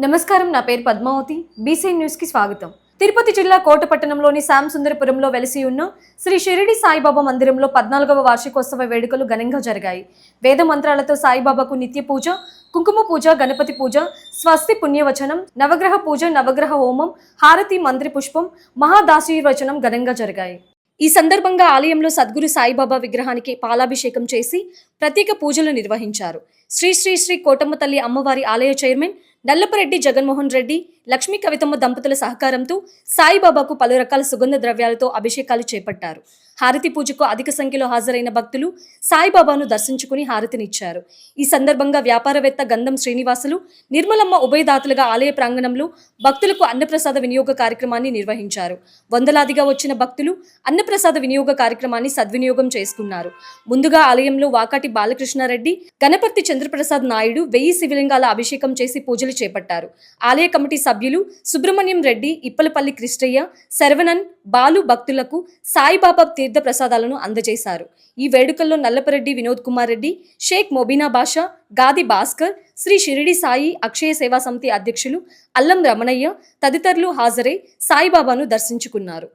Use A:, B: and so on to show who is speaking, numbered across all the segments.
A: నమస్కారం, నా పేరు పద్మావతి. బీసీ న్యూస్ కి స్వాగతం. తిరుపతి జిల్లా కోటపట్టణంలోని శాంసుందరపురంలో వెలిసి ఉన్న శ్రీ షిరిడి సాయిబాబా మందిరంలో 14వ వార్షికోత్సవ వేడుకలు ఘనంగా జరిగాయి. వేద మంత్రాలతో సాయిబాబాకు నిత్య పూజ, కుంకుమ పూజ, గణపతి పూజ, స్వస్తి పుణ్యవచనం, నవగ్రహ పూజ, నవగ్రహ హోమం, హారతి, మంత్రి పుష్పం, మహాదాశీర్వచనం ఘనంగా జరిగాయి. ఈ సందర్భంగా ఆలయంలో సద్గురు సాయిబాబా విగ్రహానికి పాలాభిషేకం చేసి ప్రత్యేక పూజలు నిర్వహించారు. శ్రీ శ్రీ శ్రీ కోటమ్మ తల్లి అమ్మవారి ఆలయ చైర్మన్ నల్లపరెడ్డి జగన్మోహన్ రెడ్డి, లక్ష్మీ కవితమ్మ దంపతుల సహకారంతో సాయిబాబాకు పలు రకాల సుగంధ ద్రవ్యాలతో అభిషేకాలు చేపట్టారు. హారతి పూజకు అధిక సంఖ్యలో హాజరైన భక్తులు సాయిబాబాను దర్శించుకుని హారతినిచ్చారు. ఈ సందర్భంగా వ్యాపారవేత్త గంధం శ్రీనివాసులు, నిర్మలమ్మ ఉభయదాతలుగా ఆలయ ప్రాంగణంలో భక్తులకు అన్నప్రసాద వినియోగ కార్యక్రమాన్ని నిర్వహించారు. వందలాదిగా వచ్చిన భక్తులు అన్నప్రసాద వినియోగ కార్యక్రమాన్ని సద్వినియోగం చేసుకున్నారు. ముందుగా ఆలయంలో వాకాటి బాలకృష్ణారెడ్డి, గణపతి చంద్రప్రసాద్ నాయుడు 1000 శివలింగాల అభిషేకం చేసి పూజలు చేపట్టారు. ఆలయ కమిటీ సభ్యులు సుబ్రహ్మణ్యం రెడ్డి, ఇప్పలపల్లి కృష్ణయ్య, శరవణన్, బాలు భక్తులకు సాయిబాబా తీర్థ ప్రసాదాలను అందజేశారు. ఈ వేడుకల్లో నల్లపరెడ్డి వినోద్ కుమార్ రెడ్డి, షేక్ మొబీనా బాషా, గాది భాస్కర్, శ్రీ షిరిడి సాయి అక్షయ సేవా సమితి అధ్యక్షులు అల్లం రమణయ్య తదితరులు హాజరై సాయిబాబాను దర్శించుకున్నారు.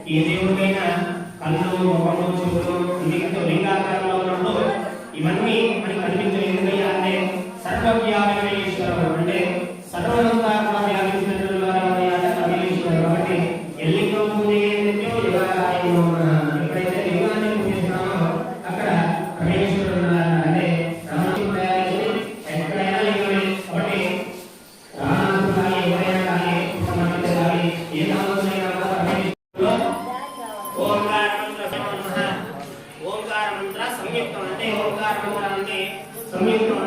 B: ఈ దేవుడిపైన కళ్ళు, ముఖము, చెవులు లింగాకారంలో ఉన్నప్పుడు ఇవన్నీ మనకి కనిపించలేదు. ఎందుకయ్యా అంటే సర్వవ్యాపి ఈశ్వరుడు, అంటే సర్వమంతా వ్యాపించినటువంటి ఈశ్వరుడు. కాబట్టి ఎల్లింగం ఎప్పుడైతే లింగాన్ని పూజిస్తున్నామో అక్కడ పరమేశ్వరుడు అంటే ఎక్కడైనా లింగమే. కాబట్టి రామాను కానీ ఎవరైనా కానీ ఏ నామమైనా ఓంకార మంత్ర సంయుక్తం, అంటే ఓంకార మంత్రాన్ని సంయుక్తం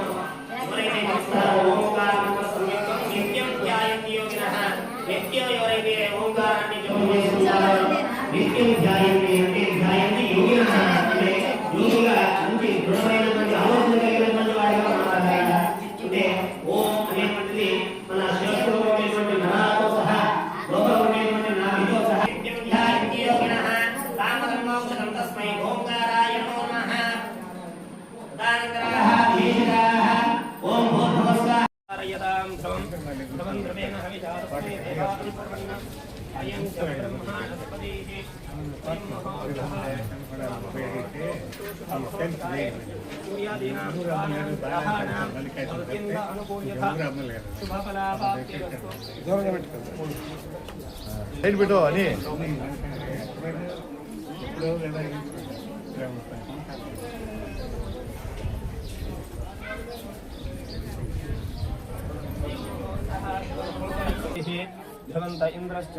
B: ఎవరైతే చేస్తారో ఓంకార మంత్ర సంయుక్తం నిత్యం ధ్యాయంతి యోగినః. నిత్యం ఎవరైతే ఓంకారాన్ని జపం చేస్తున్నారో నిత్యం ధ్యాయంతి, అంటే ధ్యాయంతి యోగినః, అంటే యోగిగా మంచి దృఢమైనటువంటి ఆలోచన కలిగినటువంటి వాడిగా మాట్లాడాలి. అంటే ఓం అనేటువంటిది మన శిరస్సులో ఉండేటువంటి నరాలతో సహా లోపల ఉండేటువంటి నాభితో సహా నిత్యం ధ్యాయంతి యోగినః తస్మై ఓంకారాయ నమః. द्रवेण हविषास्मै देवादिपर्वण्ण अयं च ब्रह्माणस्पतिः सूर्यादीनां ग्रहाणां अत्यन्त अनुकूल्यता शुभफलाप्तिरस्तु
C: సైడ్ పెట్టు అని
B: ధ్రువంత ఇంద్రశ్చ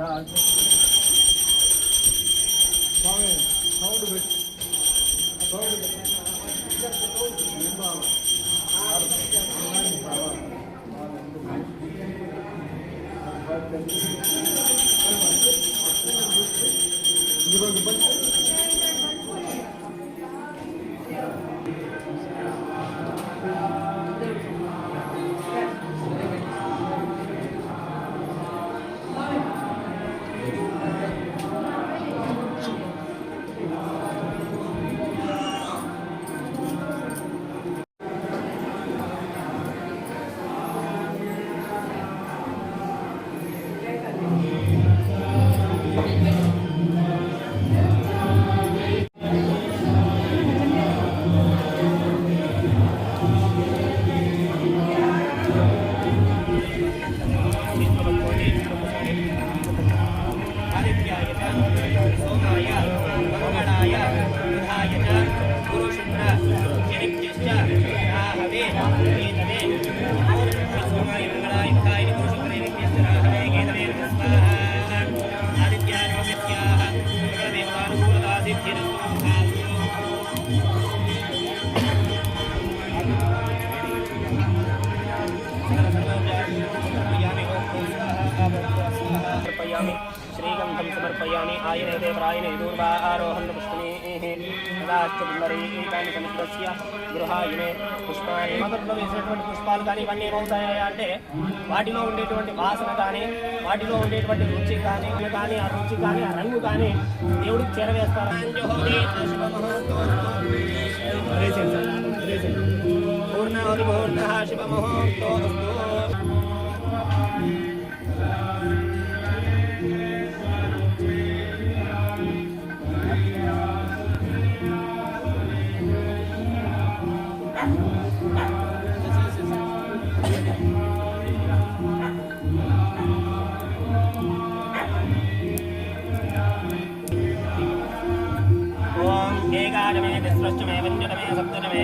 B: श्रीगंधं समर्पयामि आयने प्रायणे दूर्वा आरोहं पुष्पणेः तदाश्चुन्दरीकानि समुद्रस्य गृहायने पुष्पाणि మొదట్లో వేసేటువంటి పుష్పాలు కానీ ఇవన్నీ ఏమవుతాయి అంటే వాటిలో ఉండేటువంటి వాసన కానీ వాటిలో ఉండేటువంటి రుచి కానీ ఆ రుచి కానీ ఆ రంగు కానీ దేవుడికి చేరవేస్తారు పూర్ణాహుతి పూర్ణః శుభముహూర్తోస్తు एकादशमे तिस्रष्टमे पञ्चदशमे सप्तदशमे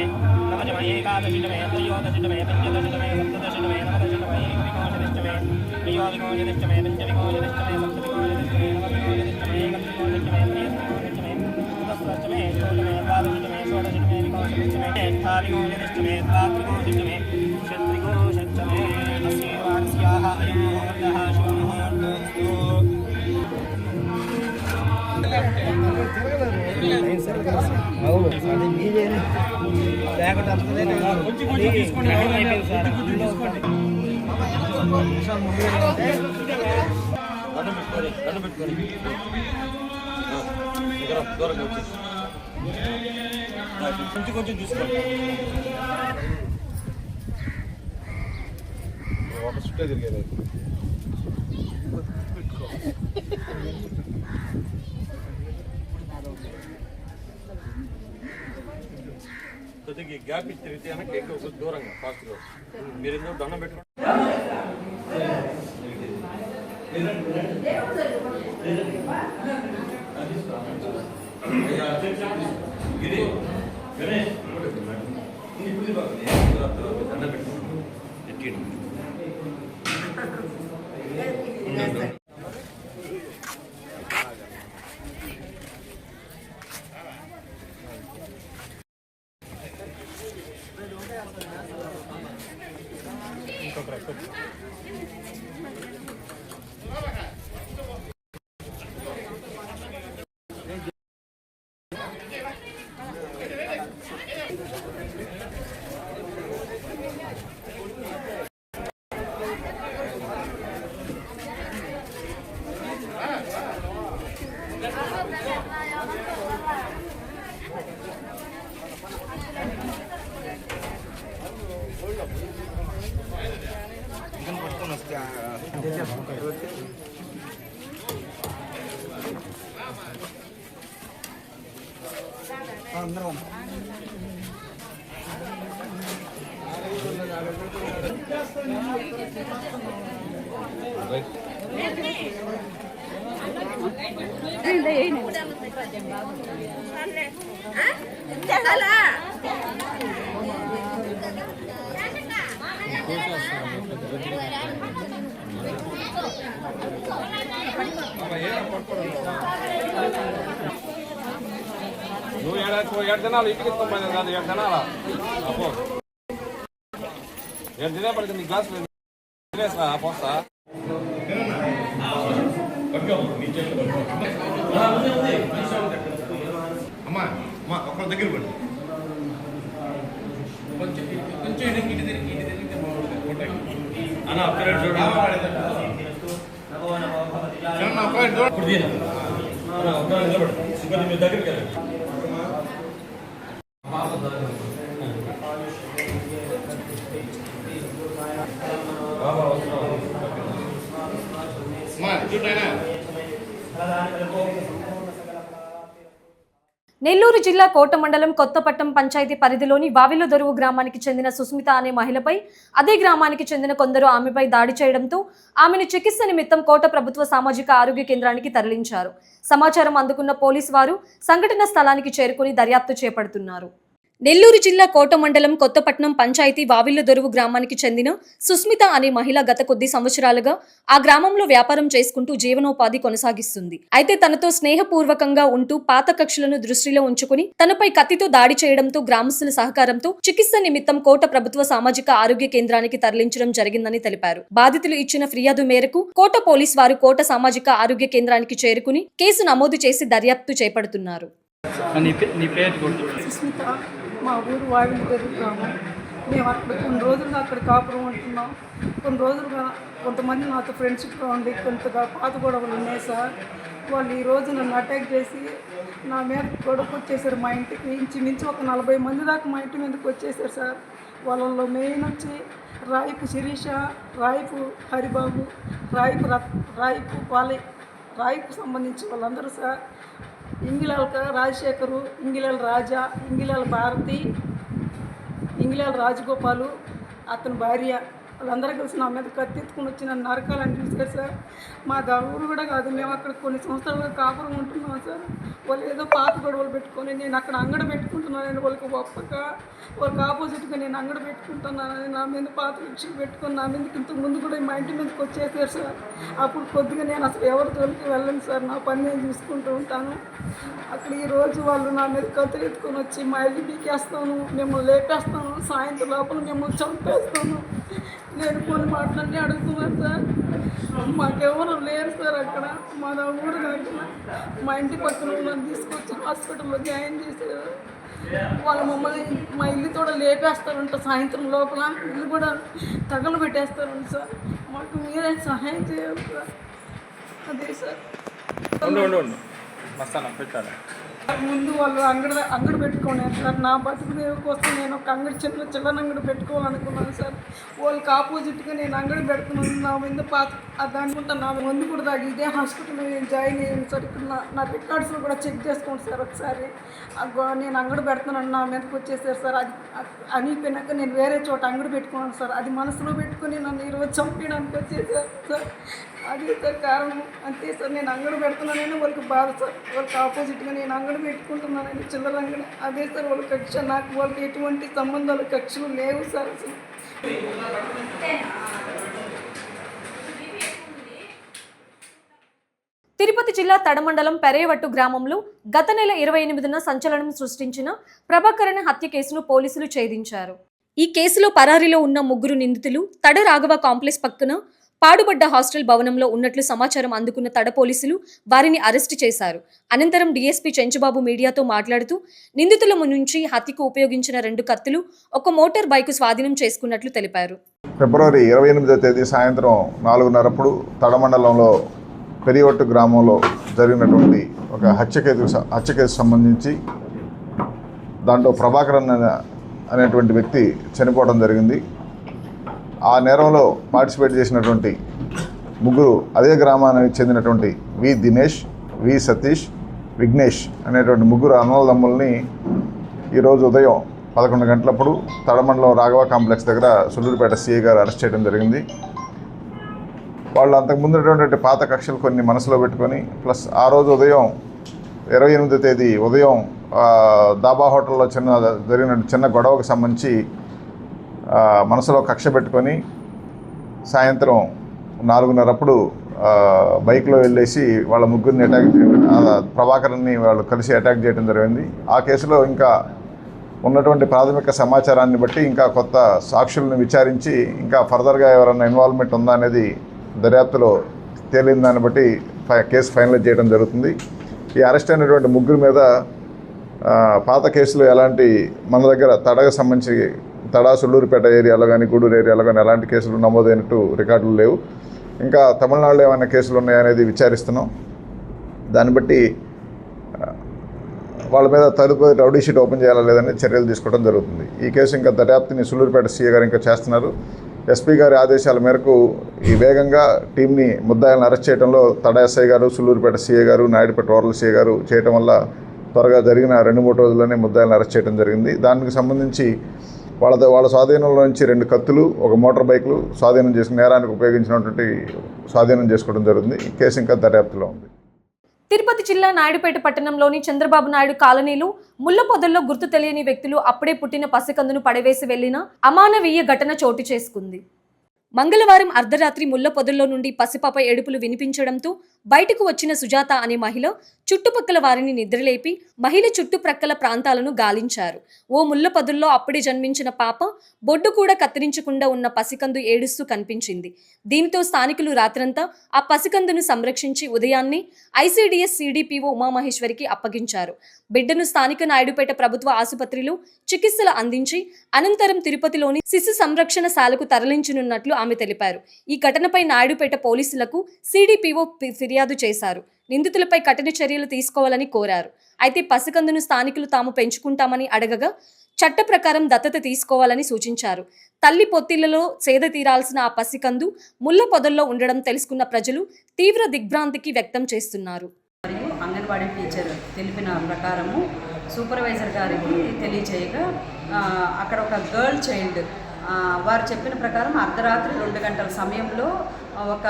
B: नवदशमे एकादशमे त्रयोदशमे पञ्चदशमे सप्तदशमे नवदशमे एकविंशतिष्टमे त्रयोविंशतिष्टमे पञ्चविंशतिष्टमे सप्तविंशतिष्टमे नवविंशतिष्टमे एकविंशतिष्टमे त्रयोविंशतिष्टमे चतुस्रष्टमे षोडशमे द्वादशमे षोडशमे विंशतिष्टमे अष्टाविंशतिष्टमे द्वात्रिंशतिष्टमे षट्त्रिंशतिष्टमे अस्यैवास्याः अयं मुहूर्तः शुभमुहूर्तोऽस्तु
D: అవును అది మీదేనే లేకుండా కొంచెం తీసుకోండి అయిపోయింది సార్ దండం పెట్టుకోండి దూరంగా వచ్చేసి కొంచెం చూసుకోండి
C: ఒక చుట్టే తిరిగేది
D: కొద్దిగా గ్యాప్ ఇచ్చి తిరిగితే కనుక ఎక్కువ దూరంగా ఫాస్ట్గా మీరు ఎందుకు దండం పెట్టుకోండి దండం పెట్టుకోండి నువ్వు 7 దినాలు ఇంటికి ఇస్తాం కాదు 7 దినాలా 7 దినాలు పడుతుంది నీ గ్లాస్ తినేసా పోస్తా
C: అమ్మా అమ్మా ఒక్క దగ్గర పడి
D: దగ్గరికి
A: నెల్లూరు జిల్లా కోట మండలం కొత్తపట్నం పంచాయతీ పరిధిలోని వావిలదొరువు గ్రామానికి చెందిన సుస్మిత అనే మహిళపై అదే గ్రామానికి చెందిన కొందరు ఆమెపై దాడి చేయడంతో ఆమెను చికిత్స నిమిత్తం కోట ప్రభుత్వ సామాజిక ఆరోగ్య కేంద్రానికి తరలించారు. సమాచారం అందుకున్న పోలీసు వారు సంఘటన స్థలానికి చేరుకుని దర్యాప్తు చేపడుతున్నారు. నెల్లూరు జిల్లా కోట మండలం కొత్తపట్నం పంచాయతీ వావిలదొరువు గ్రామానికి చెందిన సుస్మిత అనే మహిళ గత కొద్ది సంవత్సరాలుగా ఆ గ్రామంలో వ్యాపారం చేసుకుంటూ జీవనోపాధి కొనసాగిస్తుంది. అయితే తనతో స్నేహపూర్వకంగా ఉంటూ పాత కక్షలను దృష్టిలో ఉంచుకుని తనపై కత్తితో దాడి చేయడంతో గ్రామస్తుల సహకారంతో చికిత్స నిమిత్తం కోట ప్రభుత్వ సామాజిక ఆరోగ్య కేంద్రానికి తరలించడం జరిగిందని తెలిపారు. బాధితులు ఇచ్చిన ఫిర్యాదు మేరకు కోట పోలీస్ వారు కోట సామాజిక ఆరోగ్య కేంద్రానికి చేరుకుని కేసు నమోదు చేసి దర్యాప్తు చేపడుతున్నారు.
E: సుస్మిత, మా ఊరు వావిలదొరువు గ్రామం. మేము అక్కడ కొన్ని రోజులుగా అక్కడ కాపురం ఉంటున్నాం. కొన్ని రోజులుగా కొంతమంది నాతో ఫ్రెండ్షిప్గా ఉండి కొంతగా పాత గొడవలు ఉన్నాయి సార్. వాళ్ళు ఈరోజు నన్ను అటాక్ చేసి నా మీద గొడవకు వచ్చేసారు. మా ఇంటికి ఇంచుమించు ఒక 40 మంది దాకా మా ఇంటి మీదకి వచ్చేసారు సార్. వాళ్ళలో మెయిన్ వచ్చి రాయిపు శిరీష, రాయిపు హరిబాబు, రాయిపు పాలే, రాయిపు సంబంధించి వాళ్ళందరూ సార్. ఇంగిలాల రాజశేఖరు, ఇంగిలాల రాజా, ఇంగిలాల భారతి, ఇంగిలాల రాజగోపాలు, అతని భార్య వాళ్ళందరూ కలిసి నా మీద కత్తెత్తుకుని వచ్చి నన్ను నరకాలని చూశారు సార్. మా ఊరు కూడా కాదు, మేము అక్కడ కొన్ని సంవత్సరాలుగా కాపురం ఉంటున్నాం సార్. వాళ్ళు ఏదో పాత గొడవలు పెట్టుకొని నేను అక్కడ అంగడి పెట్టుకుంటున్నానని వాళ్ళకి ఒప్పక వాళ్ళకి ఆపోజిట్గా నేను అంగడి పెట్టుకుంటున్నానని నా మీద పాత విషయం పెట్టుకొని నా మీదకి ఇంతకు ముందు కూడా మా ఇంటి మీదకి వచ్చేసారు సార్. అప్పుడు కొద్దిగా నేను అసలు ఎవరి తోలికి వెళ్ళను సార్, నా పని నేను చూసుకుంటూ ఉంటాను. అక్కడ ఈరోజు వాళ్ళు నా మీద కత్తులు ఎత్తుకొని వచ్చి మా ఇల్లు పీకేస్తాను, మిమ్మల్ని లేపేస్తాను, సాయంత్రం లోపల మిమ్మల్ని చంపేస్తాను, నేను కొన్ని మాటలన్నీ అడుగుతున్నాను సార్. మాకెవరు లేరు సార్ అక్కడ. మా ఊరు కాకుండా మా ఇంటి పక్కన నన్ను తీసుకొచ్చి హాస్పిటల్లో జాయిన్ చేశారు. వాళ్ళు మమ్మల్ని మా ఇల్లు కూడా లేపేస్తారంట, సాయంత్రం లోపల ఇల్లు కూడా తగలు పెట్టేస్తారంట సార్. మాకు మీరే సహాయం చేయాలి సార్. అదే సార్. ముందు వాళ్ళు అంగడి పెట్టుకున్నారు సార్. నా బతుకు కోసం నేను ఒక అంగడి చిన్న అంగడి పెట్టుకోవాలనుకున్నాను సార్. వాళ్ళకి ఆపోజిట్గా నేను అంగడి పెడుతున్నాను. నా మీద దానికుంటా నా ముందు కూడా దాకా ఇదే హాస్పిటల్లో నేను జాయిన్ అయ్యాను సార్. ఇక్కడ నా రికార్డ్స్లో కూడా చెక్ చేసుకోండి సార్ ఒకసారి. నేను అంగడి పెడుతున్నాను, నా మీదకి వచ్చేసారు సార్. అది అనిపోయినాక నేను వేరే చోట అంగడి పెట్టుకున్నాను సార్. అది మనసులో పెట్టుకుని నన్ను ఈరోజు చంపేయడానికి వచ్చేసారు సార్. అది సార్ కారణం. అంతే సార్, నేను అంగడి పెడుతున్నానని వాళ్ళకి బాధ సార్. వాళ్ళకి ఆపోజిట్గా నేను అంగడి పెట్టుకుంటున్నానని చిల్లర అంగడి. అదే సార్ వాళ్ళ కక్ష. నాకు వాళ్ళకి ఎటువంటి సంబంధాలు కక్షలు లేవు సార్ అసలు.
A: తిరుపతి జిల్లా తడమండలం పెరేవట్టు గ్రామంలో గత నెల 28న సంచలనం సృష్టించిన ప్రభాకరన్ హత్య కేసును పోలీసులు ఛేదించారు. ఈ కేసులో పరారీలో ఉన్న 3 నిందితులు తడ రాఘవ కాంప్లెక్స్ పక్కన పాడుబడ్డ హాస్టల్ భవనంలో ఉన్నట్లు సమాచారం అందుకున్న తడ పోలీసులు వారిని అరెస్టు చేశారు. అనంతరం డీఎస్పీ చెంచుబాబు మీడియాతో మాట్లాడుతూ నిందితుల నుంచి హత్యకు ఉపయోగించిన 2 కత్తులు, 1 మోటార్ బైకు స్వాధీనం చేసుకున్నట్లు తెలిపారు.
F: ఫిబ్రవరి 28వ తేదీ సాయంత్రం 4:30 తడమండలంలో పెరియవట్టు గ్రామంలో జరిగినటువంటి ఒక హత్య కేసు సంబంధించి దాంట్లో ప్రభాకరన్ అనేటువంటి వ్యక్తి చనిపోవడం జరిగింది. ఆ నేరంలో పార్టిసిపేట్ చేసినటువంటి ముగ్గురు అదే గ్రామానికి చెందినటువంటి వి దినేష్, వి సతీష్, విఘ్నేష్ అనేటువంటి ముగ్గురు అన్నదమ్ముల్ని ఈరోజు ఉదయం 11 గంటలప్పుడు తడమండలం రాఘవ కాంప్లెక్స్ దగ్గర సుళ్ళూరుపేట సిఐ గారు అరెస్ట్ చేయడం జరిగింది. వాళ్ళు అంతకుముందు ఉన్నటువంటి పాత కక్షలు కొన్ని మనసులో పెట్టుకొని ప్లస్ ఆ రోజు ఉదయం 28వ తేదీ ఉదయం దాబా హోటల్లో జరిగిన చిన్న గొడవకు సంబంధించి మనసులో కక్ష పెట్టుకొని సాయంత్రం 4:30 బైక్లో వెళ్ళేసి వాళ్ళ ముగ్గురిని అటాక్ చేయడం, ప్రభాకర్ని వాళ్ళు కలిసి అటాక్ చేయడం జరిగింది. ఆ కేసులో ఇంకా ఉన్నటువంటి ప్రాథమిక సమాచారాన్ని బట్టి ఇంకా కొత్త సాక్షులను విచారించి ఇంకా ఫర్దర్గా ఎవరైనా ఇన్వాల్వ్మెంట్ ఉందా అనేది దర్యాప్తులో తేలిన దాన్ని బట్టి కేసు ఫైనలైజ్ చేయడం జరుగుతుంది. ఈ అరెస్ట్ అయినటువంటి ముగ్గురు మీద పాత కేసులు ఎలాంటి మన దగ్గర తడకు సంబంధించి సుళ్ళూరుపేట ఏరియాలో కానీ గూడూరు ఏరియాలో కానీ ఎలాంటి కేసులు నమోదైనట్టు రికార్డులు లేవు. ఇంకా తమిళనాడులో ఏమైనా కేసులు ఉన్నాయనేది విచారిస్తున్నాం. దాన్ని బట్టి వాళ్ళ మీద తదుపరి రౌడీ షీట్ ఓపెన్ చేయాలా లేదని చర్యలు తీసుకోవడం జరుగుతుంది. ఈ కేసు ఇంకా దర్యాప్తుని సుళ్ళూరుపేట సీఏ గారు ఇంకా చేస్తున్నారు. ఎస్పీ గారి ఆదేశాల మేరకు ఈ వేగంగా టీంని ముద్దాయిలను అరెస్ట్ చేయడంలో తడ ఎస్ఐ గారు, సుళ్ళూరుపేట సీఏ గారు, నాయుడుపేట రూరల్ సీఏ గారు చేయడం వల్ల త్వరగా జరిగిన 2-3 రోజుల్లోనే ముద్దాయిలను అరెస్ట్ చేయడం జరిగింది. దానికి సంబంధించి వాళ్ళ స్వాధీనంలో నుంచి 2 కత్తులు, 1 మోటార్ బైకులు స్వాధీనం చేసుకుని నేరానికి ఉపయోగించినటువంటి స్వాధీనం చేసుకోవడం జరుగుతుంది. ఈ కేసు ఇంకా దర్యాప్తులో ఉంది.
A: తిరుపతి జిల్లా నాయుడుపేట పట్టణంలోని చంద్రబాబు నాయుడు కాలనీలో ముళ్ల పొదల్లో గుర్తు తెలియని వ్యక్తులు అప్పుడే పుట్టిన పసికందును పడవేసి వెళ్లిన అమానవీయ ఘటన చోటు చేసుకుంది. మంగళవారం అర్ధరాత్రి ముళ్ల పొదల్లో నుండి పసిపాప ఏడుపులు వినిపించడంతో బయటకు వచ్చిన సుజాత అనే మహిళ చుట్టుపక్కల వారిని నిద్రలేపి మహిళ చుట్టుప్రక్కల ప్రాంతాలను గాలించారు. ఓ ముళ్ల పొదల్లో అప్పుడే జన్మించిన పాప బొడ్డు కూడా కత్తిరించకుండా ఉన్న పసికందు ఏడుస్తూ కనిపించింది. దీనితో స్థానికులు రాత్రంతా ఆ పసికందును సంరక్షించి ఉదయాన్నే ఐసీడీఎస్ సిడిపిఓ ఉమామహేశ్వరికి అప్పగించారు. బిడ్డను స్థానిక నాయుడుపేట ప్రభుత్వ ఆసుపత్రిలో చికిత్సలు అందించి అనంతరం తిరుపతిలోని శిశు సంరక్షణశాలకు తరలించనున్నట్లు ఆమె తెలిపారు. ఈ ఘటనపై నాయుడుపేట పోలీసులకు సిడిపిఓ ఫిర్యాదు చేశారు. నిందితులపై కఠిన చర్యలు తీసుకోవాలని కోరారు. అయితే పసికందును స్థానికులు తాము పెంచుకుంటామని అడగగా చట్ట ప్రకారం దత్తత తీసుకోవాలని సూచించారు. తల్లి పొత్తిళ్లలో సేద తీరాల్సిన ఆ పసికందు ముళ్ల పొదల్లో ఉండడం తెలుసుకున్న ప్రజలు తీవ్ర దిగ్భ్రాంతికి వ్యక్తం చేస్తున్నారు.
G: మరియు అంగన్వాడీ టీచర్ తెలిపిన ప్రకారము సూపర్వైజర్ గారికి తెలియచేయగా అక్కడ ఒక గర్ల్ చైల్డ్ వారు చెప్పిన ప్రకారం అర్ధరాత్రి 2 గంటల సమయంలో ఒక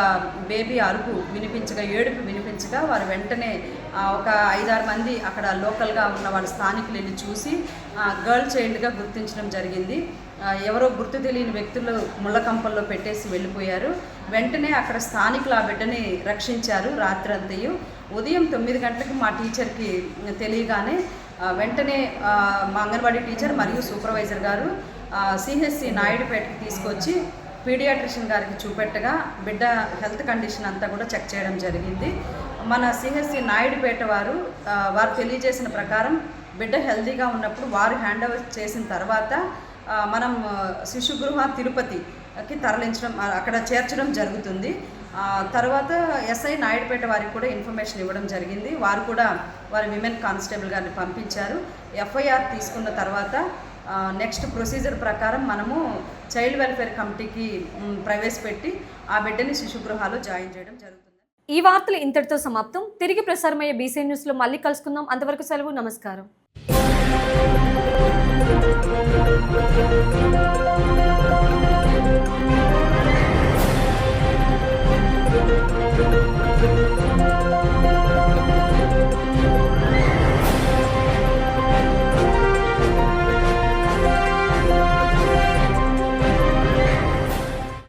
G: బేబీ అరుపు వినిపించగా, ఏడుపు వినిపించగా వారు వెంటనే ఒక 5-6 మంది అక్కడ లోకల్గా ఉన్న వాళ్ళ స్థానికులు వెళ్ళి చూసి గర్ల్ చైల్డ్గా గుర్తించడం జరిగింది. ఎవరో గుర్తు తెలియని వ్యక్తులు ముళ్ళకంపల్లో పెట్టేసి వెళ్ళిపోయారు. వెంటనే అక్కడ స్థానికులు ఆ బిడ్డని రక్షించారు. రాత్రంతయు ఉదయం 9 గంటలకు మా టీచర్కి తెలియగానే వెంటనే మా అంగన్వాడీ టీచర్ మరియు సూపర్వైజర్ గారు సిహెచ్సి నాయుడుపేటకి తీసుకొచ్చి పీడియాట్రిషియన్ గారికి చూపెట్టగా బిడ్డ హెల్త్ కండిషన్ అంతా కూడా చెక్ చేయడం జరిగింది. మన సిహెచ్సి నాయుడుపేట వారు తెలియజేసిన ప్రకారం బిడ్డ హెల్తీగా ఉన్నప్పుడు వారు హ్యాండ్ ఓవర్ చేసిన తర్వాత మనం శిశుగృహ తిరుపతికి తరలించడం, అక్కడ చేర్చడం జరుగుతుంది. తర్వాత ఎస్ఐ నాయుడుపేట వారికి కూడా ఇన్ఫర్మేషన్ ఇవ్వడం జరిగింది. వారు కూడా వారి విమెన్ కానిస్టేబుల్ గారిని పంపించారు. ఎఫ్ఐఆర్ తీసుకున్న తర్వాత నెక్స్ట్ ప్రొసీజర్ ప్రకారం మనము చైల్డ్ వెల్ఫేర్ కమిటీకి ప్రవేశపెట్టి ఆ బిడ్డని శిశుగృహాలో జాయిన్ చేయడం జరుగుతుంది.
A: ఈ వార్తలు ఇంతటితో సమాప్తం. తిరిగి ప్రసారమయ్యే బీసీ న్యూస్లో మళ్ళీ కలుసుకుందాం. అంతవరకు సెలవు. నమస్కారం.